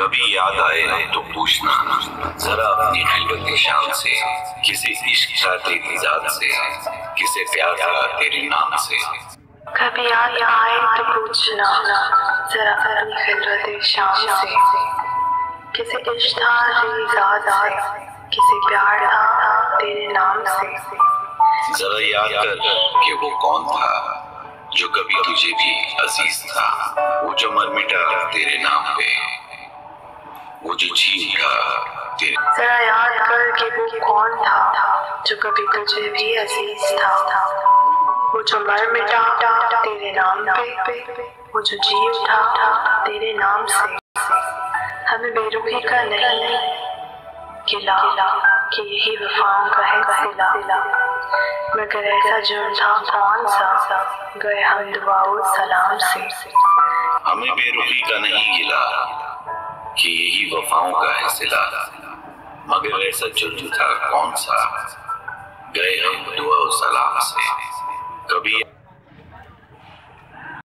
کبھی یاد آئے تو پوچھنا ذرا اپنی خلوت شام سے، کسے عشق تھا تیری ذات سے، کسے پیار تھا تیرے نام سے۔ کبھی یاد آئے تو پوچھنا ذرا اپنی خلوت شام سے، کسے عشق تھا تیری ذات سے، کسے پیار تھا تیرے نام سے۔ ذرا یاد کر کہ وہ کون تھا جو کبھی تجھے بھی عزیز تھا، وہ جو مر مٹا تیرے نام پہ، وہ جو جی اٹھا تیرے۔ ذرا یاد کر کہ وہ کون تھا جو کبھی تجھے بھی عزیز تھا، وہ جو مر مٹا تیرے نام پہ، وہ جو جی اٹھا تیرے نام سے۔ ہمیں بے رخی کا نہیں گلا کہ یہی وفاؤں کا ہے صلہ، مگر ایسا جرم تھا کون سا گئے ہم دعا و سلام سے۔ ہمیں بے رخی کا نہیں گلا کہ یہی وفاؤں کا ہے صلہ، مگر ایسا جرم تھا کون سا گئے ہم دعا و سلام سے۔ کبھی